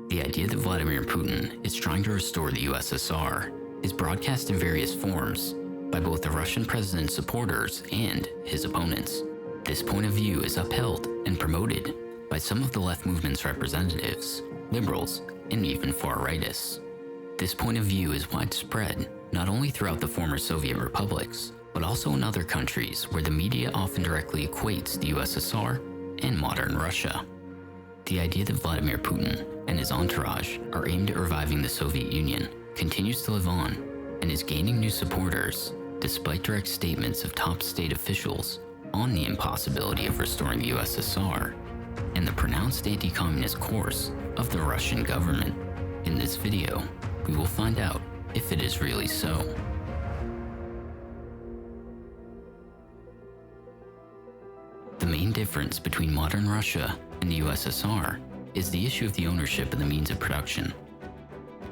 The idea that Vladimir Putin is trying to restore the USSR is broadcast in various forms by both the Russian president's supporters and his opponents. This point of view is upheld and promoted by some of the left movement's representatives, liberals, and even far-rightists. This point of view is widespread not only throughout the former Soviet republics, but also in other countries where the media often directly equates the USSR and modern Russia. The idea that Vladimir Putin and his entourage are aimed at reviving the Soviet Union continues to live on and is gaining new supporters, despite direct statements of top state officials on the impossibility of restoring the USSR and the pronounced anti-communist course of the Russian government. In this video, we will find out if it is really so. The main difference between modern Russia and the USSR is the issue of the ownership of the means of production.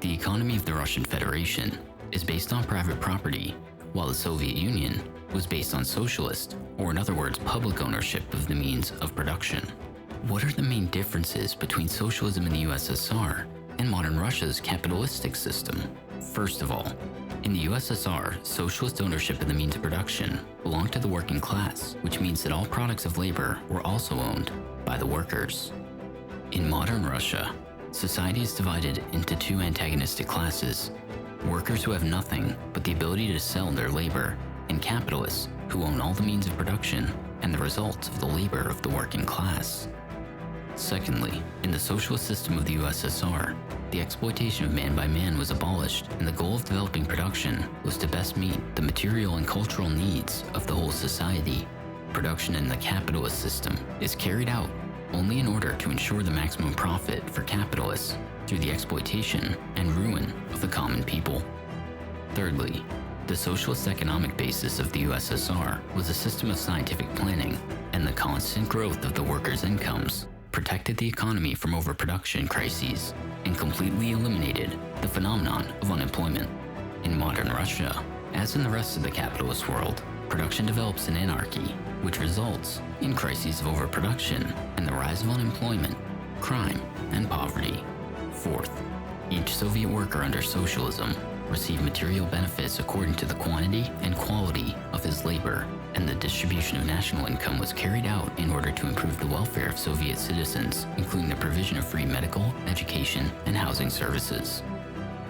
The economy of the Russian Federation is based on private property, while the Soviet Union was based on socialist, or in other words, public ownership of the means of production. What are the main differences between socialism in the USSR and modern Russia's capitalistic system? First of all, in the USSR, socialist ownership of the means of production belonged to the working class, which means that all products of labor were also owned by the workers. In modern Russia, society is divided into two antagonistic classes: workers who have nothing but the ability to sell their labor, and capitalists who own all the means of production and the results of the labor of the working class. Secondly, in the socialist system of the USSR, the exploitation of man by man was abolished, and the goal of developing production was to best meet the material and cultural needs of the whole society. Production in the capitalist system is carried out only in order to ensure the maximum profit for capitalists through the exploitation and ruin of the common people. Thirdly, the socialist economic basis of the USSR was a system of scientific planning, and the constant growth of the workers' incomes protected the economy from overproduction crises and completely eliminated the phenomenon of unemployment. In modern Russia, as in the rest of the capitalist world, production develops in anarchy, which results in crises of overproduction and the rise of unemployment, crime, and poverty. Fourth, each Soviet worker under socialism received material benefits according to the quantity and quality of his labor, and the distribution of national income was carried out in order to improve the welfare of Soviet citizens, including the provision of free medical, education, and housing services.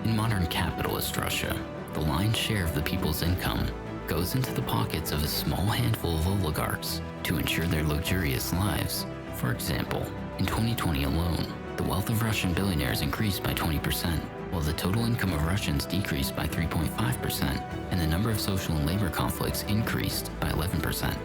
In modern capitalist Russia, the lion's share of the people's income goes into the pockets of a small handful of oligarchs to ensure their luxurious lives. For example, in 2020 alone, the wealth of Russian billionaires increased by 20%, while the total income of Russians decreased by 3.5%, and the number of social and labor conflicts increased by 11%.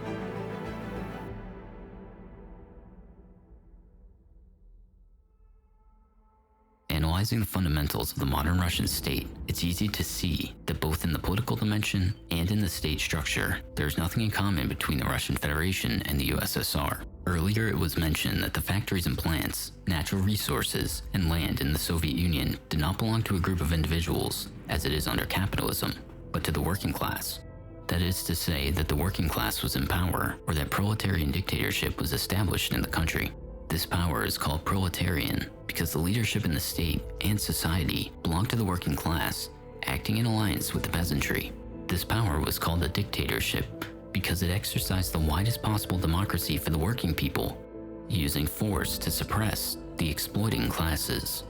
Analyzing the fundamentals of the modern Russian state, it's easy to see that both in the political dimension and in the state structure, there is nothing in common between the Russian Federation and the USSR. Earlier it was mentioned that the factories and plants, natural resources, and land in the Soviet Union did not belong to a group of individuals, as it is under capitalism, but to the working class. That is to say that the working class was in power, or that proletarian dictatorship was established in the country. This power is called proletarian because the leadership in the state and society belonged to the working class, acting in alliance with the peasantry. This power was called a dictatorship because it exercised the widest possible democracy for the working people, using force to suppress the exploiting classes.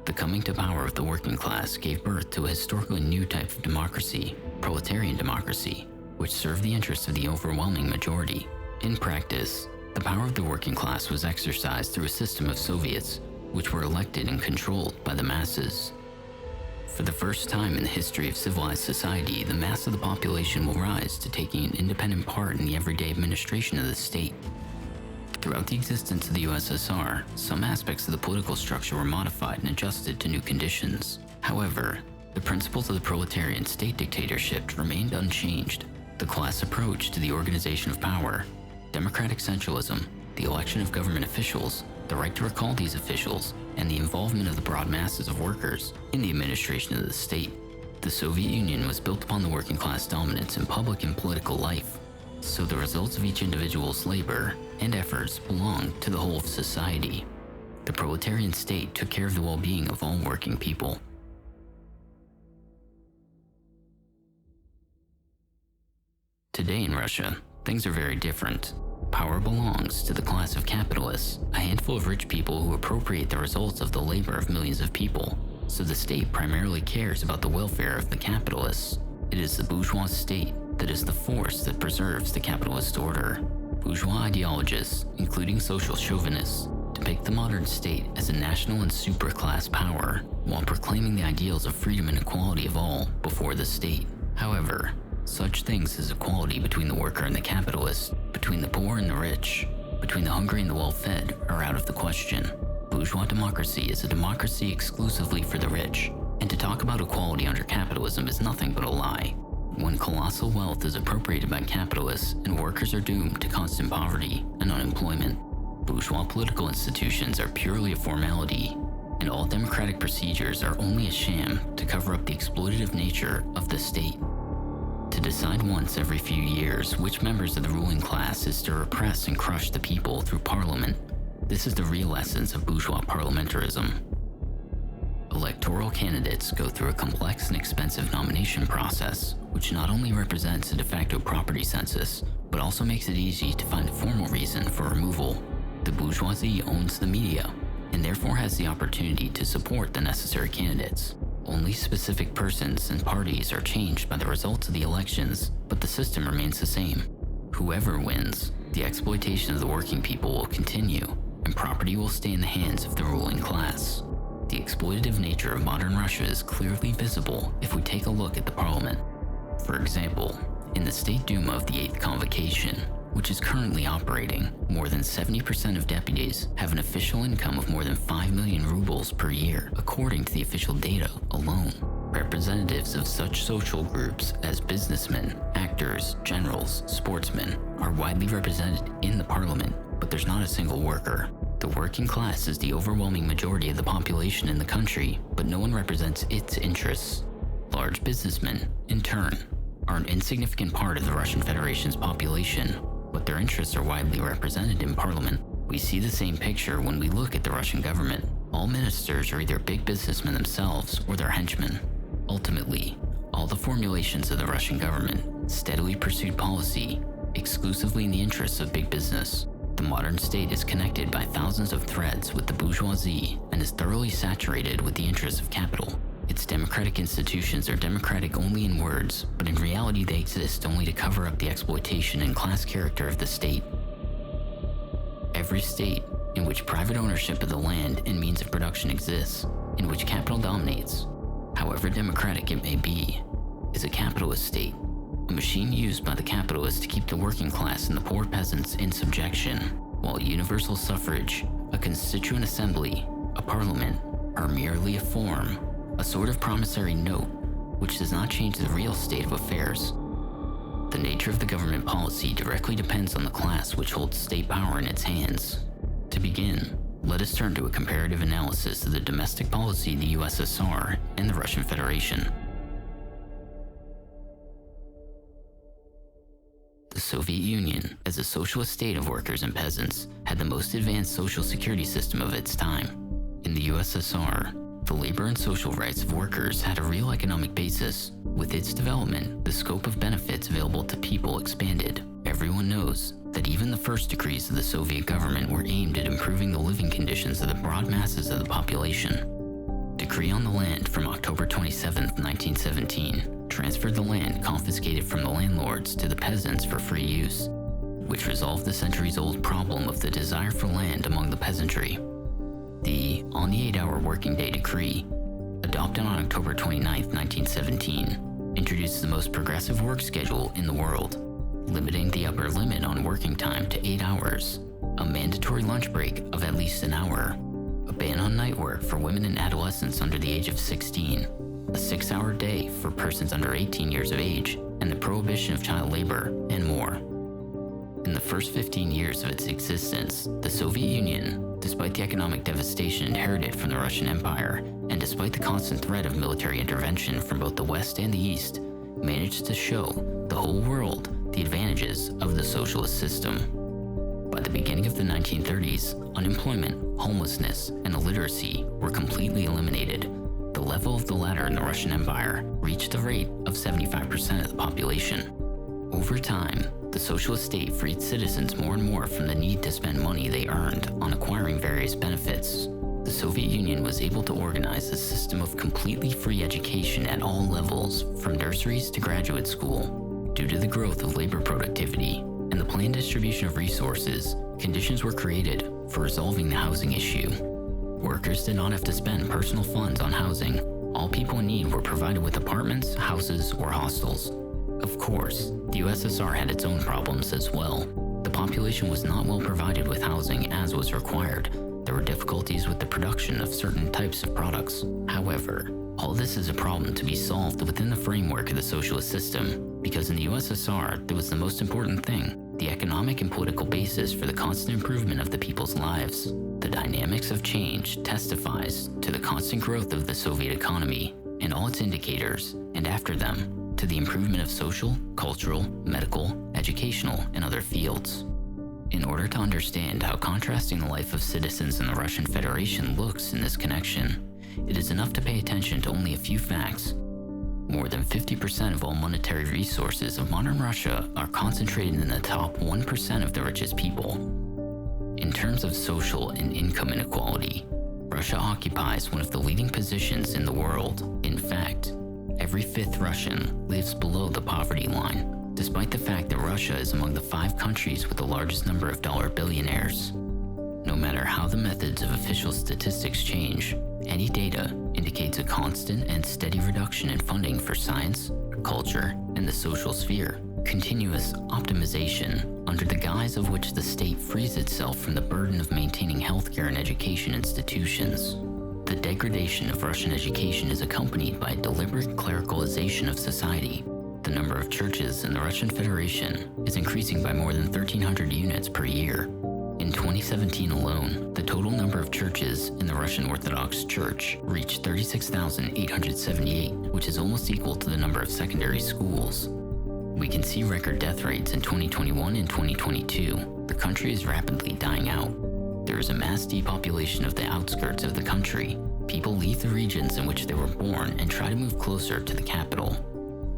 The coming to power of the working class gave birth to a historically new type of democracy, proletarian democracy, which served the interests of the overwhelming majority. In practice, the power of the working class was exercised through a system of Soviets, which were elected and controlled by the masses. For the first time in the history of civilized society, the mass of the population will rise to taking an independent part in the everyday administration of the state. Throughout the existence of the USSR, some aspects of the political structure were modified and adjusted to new conditions. However, the principles of the proletarian state dictatorship remained unchanged. The class approach to the organization of power, democratic centralism, the election of government officials, the right to recall these officials, and the involvement of the broad masses of workers in the administration of the state. The Soviet Union was built upon the working class dominance in public and political life, so the results of each individual's labor and efforts belonged to the whole of society. the proletarian state took care of the well-being of all working people. Today in Russia, things are very different. Power belongs to the class of capitalists, a handful of rich people who appropriate the results of the labor of millions of people. So the state primarily cares about the welfare of the capitalists. It is the bourgeois state that is the force that preserves the capitalist order. Bourgeois ideologists, including social chauvinists, depict the modern state as a national and superclass power, while proclaiming the ideals of freedom and equality of all before the state. However, such things as equality between the worker and the capitalist, between the poor and the rich, between the hungry and the well-fed are out of the question. Bourgeois democracy is a democracy exclusively for the rich, and to talk about equality under capitalism is nothing but a lie. When colossal wealth is appropriated by capitalists and workers are doomed to constant poverty and unemployment, bourgeois political institutions are purely a formality, and all democratic procedures are only a sham to cover up the exploitative nature of the state. To decide once every few years which members of the ruling class is to repress and crush the people through parliament, this is the real essence of bourgeois parliamentarism. Electoral candidates go through a complex and expensive nomination process, which not only represents a de facto property census, but also makes it easy to find a formal reason for removal. The bourgeoisie owns the media, and therefore has the opportunity to support the necessary candidates. Only specific persons and parties are changed by the results of the elections, but the system remains the same. Whoever wins, the exploitation of the working people will continue, and property will stay in the hands of the ruling class. The exploitative nature of modern Russia is clearly visible if we take a look at the parliament. For example, in the State Duma of the 8th Convocation, which is currently operating, more than 70% of deputies have an official income of more than 5 million rubles per year, according to the official data alone. Representatives of such social groups as businessmen, actors, generals, sportsmen are widely represented in the parliament, but there's not a single worker. The working class is the overwhelming majority of the population in the country, but no one represents its interests. Large businessmen, in turn, are an insignificant part of the Russian Federation's population, but their interests are widely represented in parliament. We see the same picture when we look at the Russian government. All ministers are either big businessmen themselves or their henchmen. Ultimately, all the formulations of the Russian government steadily pursued policy exclusively in the interests of big business. The modern state is connected by thousands of threads with the bourgeoisie and is thoroughly saturated with the interests of capital. Its democratic institutions are democratic only in words, but in reality they exist only to cover up the exploitation and class character of the state. Every state in which private ownership of the land and means of production exists, in which capital dominates, however democratic it may be, is a capitalist state, a machine used by the capitalists to keep the working class and the poor peasants in subjection, while universal suffrage, a constituent assembly, a parliament, are merely a form, a sort of promissory note, which does not change the real state of affairs. The nature of the government policy directly depends on the class which holds state power in its hands. To begin, let us turn to a comparative analysis of the domestic policy of the USSR and the Russian Federation. The Soviet Union, as a socialist state of workers and peasants, had the most advanced social security system of its time. In the USSR, the labor and social rights of workers had a real economic basis. With its development, the scope of benefits available to people expanded. Everyone knows that even the first decrees of the Soviet government were aimed at improving the living conditions of the broad masses of the population. Decree on the Land from October 27, 1917, transferred the land confiscated from the landlords to the peasants for free use, which resolved the centuries-old problem of the desire for land among the peasantry. The On the 8-Hour Working Day Decree, adopted on October 29, 1917, introduced the most progressive work schedule in the world, limiting the upper limit on working time to 8 hours, a mandatory lunch break of at least an hour, a ban on night work for women and adolescents under the age of 16, a 6-hour day for persons under 18 years of age, and the prohibition of child labor, and more. In the first 15 years of its existence, the Soviet Union, despite the economic devastation inherited from the Russian Empire, and despite the constant threat of military intervention from both the West and the East, managed to show the whole world the advantages of the socialist system. By the beginning of the 1930s, unemployment, homelessness, and illiteracy were completely eliminated. The level of the latter in the Russian Empire reached a rate of 75% of the population. Over time, the socialist state freed citizens more and more from the need to spend money they earned on acquiring various benefits. The Soviet Union was able to organize a system of completely free education at all levels, from nurseries to graduate school. Due to the growth of labor productivity and the planned distribution of resources, conditions were created for resolving the housing issue. Workers did not have to spend personal funds on housing. All people in need were provided with apartments, houses, or hostels. Of course, the USSR had its own problems as well. The population was not well provided with housing as was required. There were difficulties with the production of certain types of products. However, all this is a problem to be solved within the framework of the socialist system, because in the USSR, there was the most important thing: the economic and political basis for the constant improvement of the people's lives. The dynamics of change testifies to the constant growth of the Soviet economy and all its indicators, and after them, to the improvement of social, cultural, medical, educational, and other fields. In order to understand how contrasting the life of citizens in the Russian Federation looks in this connection, it is enough to pay attention to only a few facts. More than 50% of all monetary resources of modern Russia are concentrated in the top 1% of the richest people. In terms of social and income inequality, Russia occupies one of the leading positions in the world. In fact, every fifth Russian lives below the poverty line, despite the fact that Russia is among the 5 countries with the largest number of dollar billionaires. No matter how the methods of official statistics change, any data indicates a constant and steady reduction in funding for science, culture, and the social sphere. Continuous optimization, under the guise of which the state frees itself from the burden of maintaining healthcare and education institutions. The degradation of Russian education is accompanied by a deliberate clericalization of society. The number of churches in the Russian Federation is increasing by more than 1,300 units per year. In 2017 alone, the total number of churches in the Russian Orthodox Church reached 36,878, which is almost equal to the number of secondary schools. We can see record death rates in 2021 and 2022. The country is rapidly dying out. There is a mass depopulation of the outskirts of the country. People leave the regions in which they were born and try to move closer to the capital.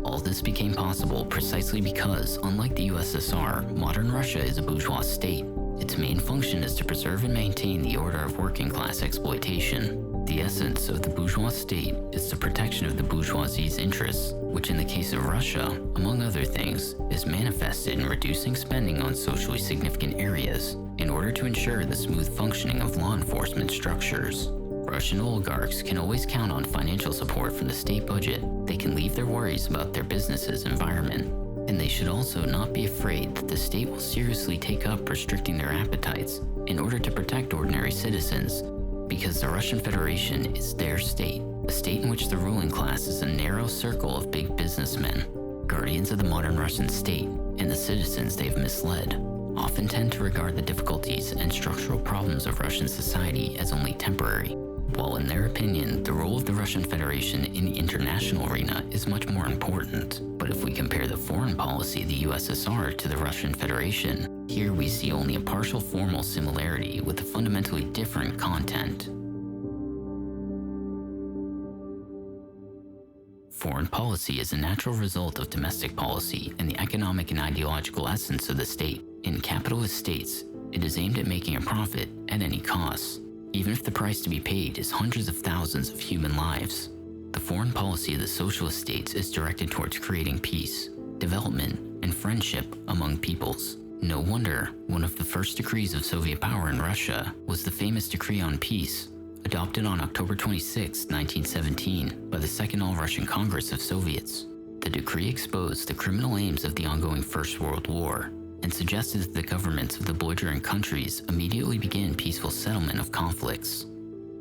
All this became possible precisely because, unlike the USSR, modern Russia is a bourgeois state. Its main function is to preserve and maintain the order of working-class exploitation. The essence of the bourgeois state is the protection of the bourgeoisie's interests, which in the case of Russia, among other things, is manifested in reducing spending on socially significant areas in order to ensure the smooth functioning of law enforcement structures. Russian oligarchs can always count on financial support from the state budget. They can leave their worries about their business's environment. And they should also not be afraid that the state will seriously take up restricting their appetites in order to protect ordinary citizens, because the Russian Federation is their state, a state in which the ruling class is a narrow circle of big businessmen, guardians of the modern Russian state, and the citizens they have misled often tend to regard the difficulties and structural problems of Russian society as only temporary, while in their opinion, the role of the Russian Federation in the international arena is much more important. But if we compare the foreign policy of the USSR to the Russian Federation, here we see only a partial formal similarity with a fundamentally different content. Foreign policy is a natural result of domestic policy and the economic and ideological essence of the state. In capitalist states, it is aimed at making a profit at any cost, even if the price to be paid is hundreds of thousands of human lives. The foreign policy of the socialist states is directed towards creating peace, development, and friendship among peoples. No wonder one of the first decrees of Soviet power in Russia was the famous Decree on Peace, adopted on October 26, 1917 by the Second All-Russian Congress of Soviets. The decree exposed the criminal aims of the ongoing First World War and suggested that the governments of the belligerent countries immediately begin peaceful settlement of conflicts.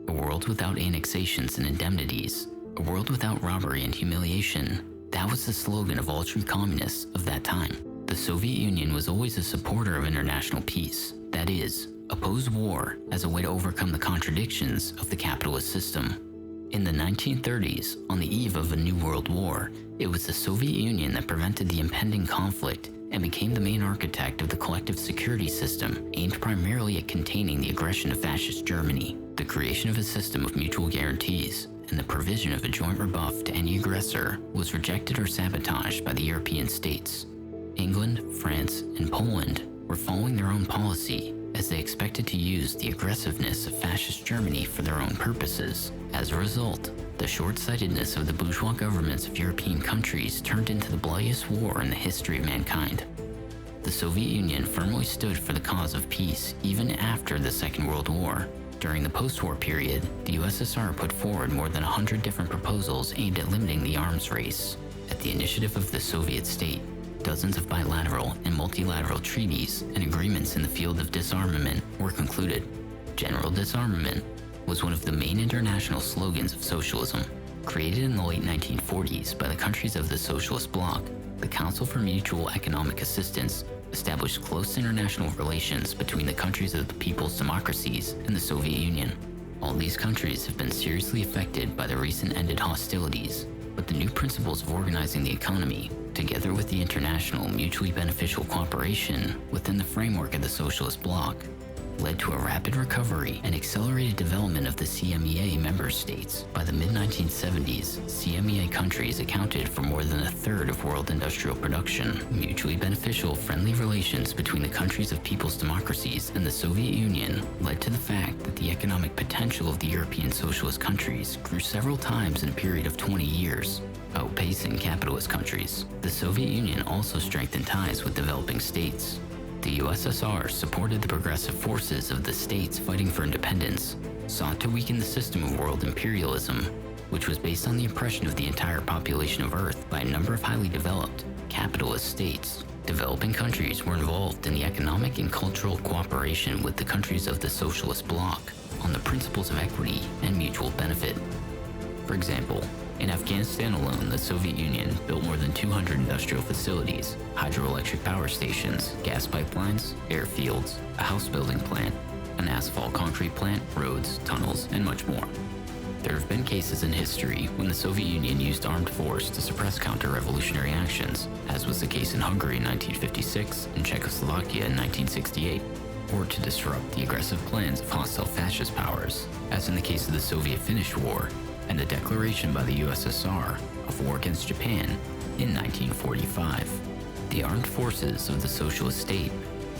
A world without annexations and indemnities, a world without robbery and humiliation, that was the slogan of all true communists of that time. The Soviet Union was always a supporter of international peace, that is, oppose war as a way to overcome the contradictions of the capitalist system. In the 1930s, on the eve of a new world war, it was the Soviet Union that prevented the impending conflict and became the main architect of the collective security system aimed primarily at containing the aggression of fascist Germany. The creation of a system of mutual guarantees and the provision of a joint rebuff to any aggressor was rejected or sabotaged by the European states. England, France, and Poland were following their own policy as they expected to use the aggressiveness of fascist Germany for their own purposes. As a result, the short-sightedness of the bourgeois governments of European countries turned into the bloodiest war in the history of mankind. The Soviet Union firmly stood for the cause of peace even after the Second World War. During the post-war period, the USSR put forward more than 100 different proposals aimed at limiting the arms race. At the initiative of the Soviet state, dozens of bilateral and multilateral treaties and agreements in the field of disarmament were concluded. General disarmament was one of the main international slogans of socialism. Created in the late 1940s by the countries of the Socialist Bloc, the Council for Mutual Economic Assistance established close international relations between the countries of the People's Democracies and the Soviet Union. All these countries have been seriously affected by the recent ended hostilities, but the new principles of organizing the economy, together with the international mutually beneficial cooperation within the framework of the Socialist Bloc, led to a rapid recovery and accelerated development of the CMEA member states. By the mid-1970s, CMEA countries accounted for more than a third of world industrial production. Mutually beneficial, friendly relations between the countries of people's democracies and the Soviet Union led to the fact that the economic potential of the European socialist countries grew several times in a period of 20 years, outpacing capitalist countries. The Soviet Union also strengthened ties with developing states. The USSR supported the progressive forces of the states fighting for independence, sought to weaken the system of world imperialism, which was based on the oppression of the entire population of Earth by a number of highly developed, capitalist states. Developing countries were involved in the economic and cultural cooperation with the countries of the Socialist Bloc on the principles of equity and mutual benefit. For example, in Afghanistan alone, the Soviet Union built more than 200 industrial facilities, hydroelectric power stations, gas pipelines, airfields, a house building plant, an asphalt concrete plant, roads, tunnels, and much more. There have been cases in history when the Soviet Union used armed force to suppress counter-revolutionary actions, as was the case in Hungary in 1956 and Czechoslovakia in 1968, or to disrupt the aggressive plans of hostile fascist powers, as in the case of the Soviet-Finnish War and the declaration by the USSR of war against Japan in 1945. The armed forces of the socialist state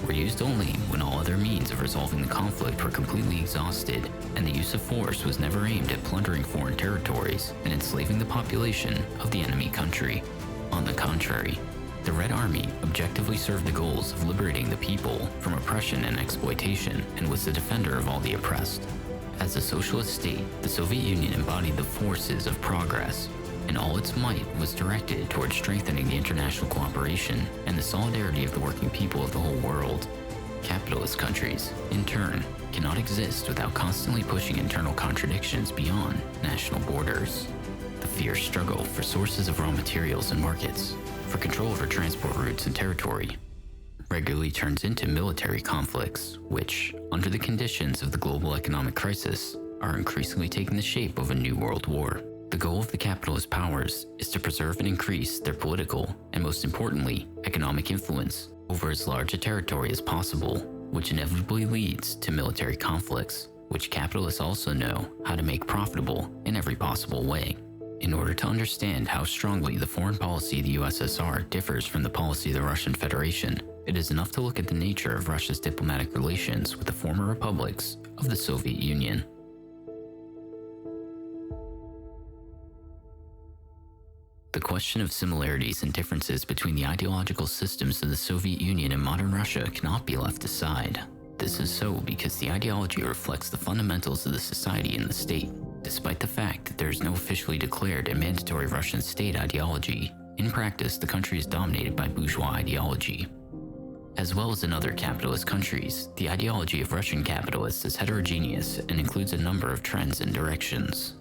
were used only when all other means of resolving the conflict were completely exhausted, and the use of force was never aimed at plundering foreign territories and enslaving the population of the enemy country. On the contrary, the Red Army objectively served the goals of liberating the people from oppression and exploitation and was the defender of all the oppressed. As a socialist state, the Soviet Union embodied the forces of progress, and all its might was directed towards strengthening the international cooperation and the solidarity of the working people of the whole world. Capitalist countries, in turn, cannot exist without constantly pushing internal contradictions beyond national borders. The fierce struggle for sources of raw materials and markets, for control over transport routes and territory, regularly turns into military conflicts, which, under the conditions of the global economic crisis, are increasingly taking the shape of a new world war. The goal of the capitalist powers is to preserve and increase their political, and most importantly, economic influence over as large a territory as possible, which inevitably leads to military conflicts, which capitalists also know how to make profitable in every possible way. In order to understand how strongly the foreign policy of the USSR differs from the policy of the Russian Federation, it is enough to look at the nature of Russia's diplomatic relations with the former republics of the Soviet Union. The question of similarities and differences between the ideological systems of the Soviet Union and modern Russia cannot be left aside. This is so because the ideology reflects the fundamentals of the society and the state. Despite the fact that there is no officially declared and mandatory Russian state ideology, in practice the country is dominated by bourgeois ideology. As well as in other capitalist countries, the ideology of Russian capitalists is heterogeneous and includes a number of trends and directions.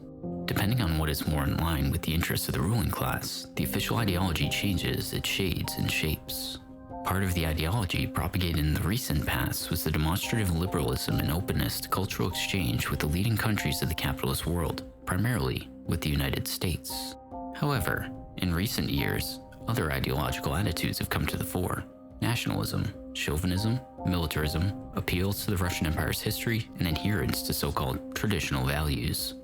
Depending on what is more in line with the interests of the ruling class, the official ideology changes its shades and shapes. Part of the ideology propagated in the recent past was the demonstrative liberalism and openness to cultural exchange with the leading countries of the capitalist world, primarily with the United States. However, in recent years, other ideological attitudes have come to the fore. nationalism, chauvinism, militarism, appeals to the Russian Empire's history, and adherence to so-called traditional values.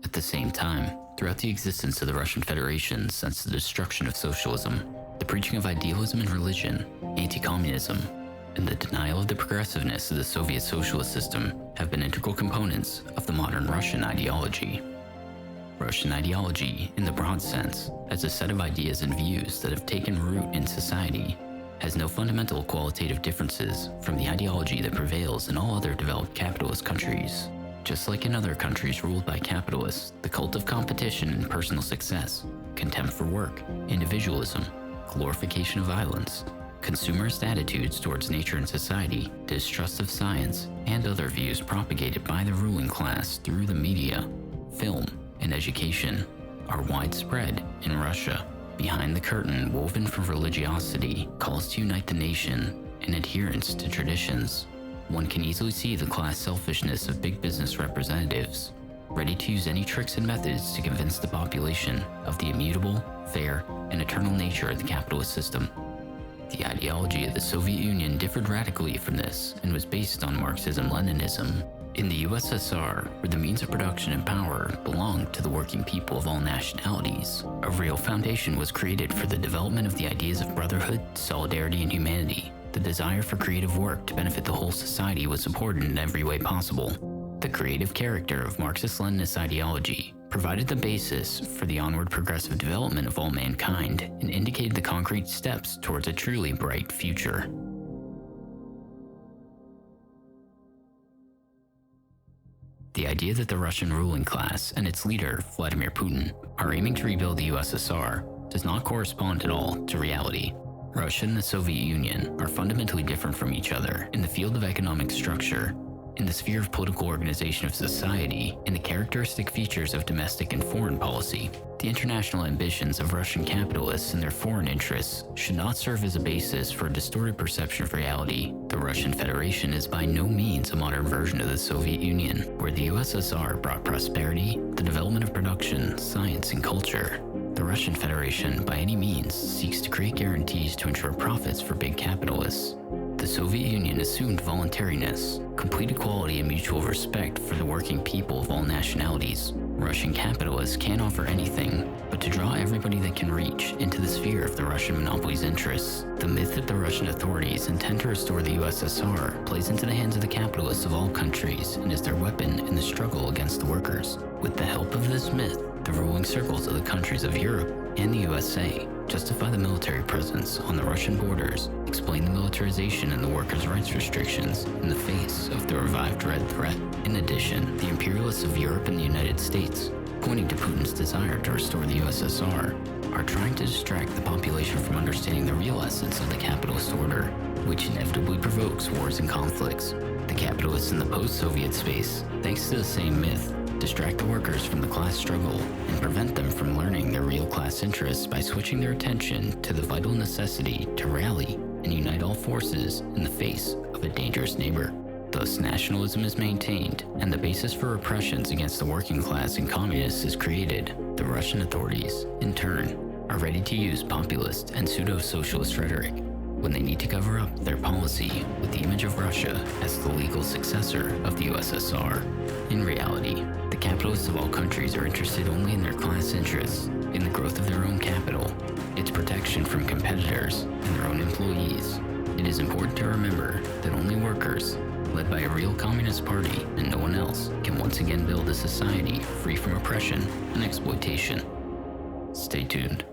At the same time, throughout the existence of the Russian Federation since the destruction of socialism, the preaching of idealism and religion, anti-communism, and the denial of the progressiveness of the Soviet socialist system have been integral components of the modern Russian ideology. Russian ideology, in the broad sense, as a set of ideas and views that have taken root in society, has no fundamental qualitative differences from the ideology that prevails in all other developed capitalist countries. Just like in other countries ruled by capitalists, the cult of competition and personal success, contempt for work, individualism, glorification of violence, consumerist attitudes towards nature and society, distrust of science, and other views propagated by the ruling class through the media, film, and education are widespread in Russia. Behind the curtain woven from religiosity calls to unite the nation and adherence to traditions. One can easily see the class selfishness of big business representatives, ready to use any tricks and methods to convince the population of the immutable, fair, and eternal nature of the capitalist system. The ideology of the Soviet Union differed radically from this and was based on Marxism-Leninism. In the USSR, where the means of production and power belonged to the working people of all nationalities, a real foundation was created for the development of the ideas of brotherhood, solidarity, and humanity. The desire for creative work to benefit the whole society was supported in every way possible. The creative character of Marxist-Leninist ideology provided the basis for the onward progressive development of all mankind and indicated the concrete steps towards a truly bright future. The idea that the Russian ruling class and its leader, Vladimir Putin, are aiming to rebuild the USSR does not correspond at all to reality. Russia and the Soviet Union are fundamentally different from each other in the field of economic structure, in the sphere of political organization of society, and the characteristic features of domestic and foreign policy. The international ambitions of Russian capitalists and their foreign interests should not serve as a basis for a distorted perception of reality. The Russian Federation is by no means a modern version of the Soviet Union, where the USSR brought prosperity, the development of production, science, and culture. The Russian Federation, by any means, seeks to create guarantees to ensure profits for big capitalists. The Soviet Union assumed voluntariness, complete equality, and mutual respect for the working people of all nationalities. Russian capitalists can't offer anything but to draw everybody they can reach into the sphere of the Russian monopoly's interests. The myth that the Russian authorities intend to restore the USSR plays into the hands of the capitalists of all countries and is their weapon in the struggle against the workers. With the help of this myth, the ruling circles of the countries of Europe and the USA justify the military presence on the Russian borders, explain the militarization and the workers' rights restrictions in the face of the revived Red threat. In addition, the imperialists of Europe and the United States, pointing to Putin's desire to restore the USSR, are trying to distract the population from understanding the real essence of the capitalist order, which inevitably provokes wars and conflicts. The capitalists in the post-Soviet space, thanks to the same myth, distract the workers from the class struggle and prevent them from learning their real class interests by switching their attention to the vital necessity to rally and unite all forces in the face of a dangerous neighbor. Thus, nationalism is maintained, and the basis for repressions against the working class and communists is created. The Russian authorities, in turn, are ready to use populist and pseudo-socialist rhetoric when they need to cover up their policy with the image of Russia as the legal successor of the USSR. In reality, the capitalists of all countries are interested only in their class interests, in the growth of their own capital, its protection from competitors, and their own employees. It is important to remember that only workers, led by a real communist party and no one else, can once again build a society free from oppression and exploitation. Stay tuned.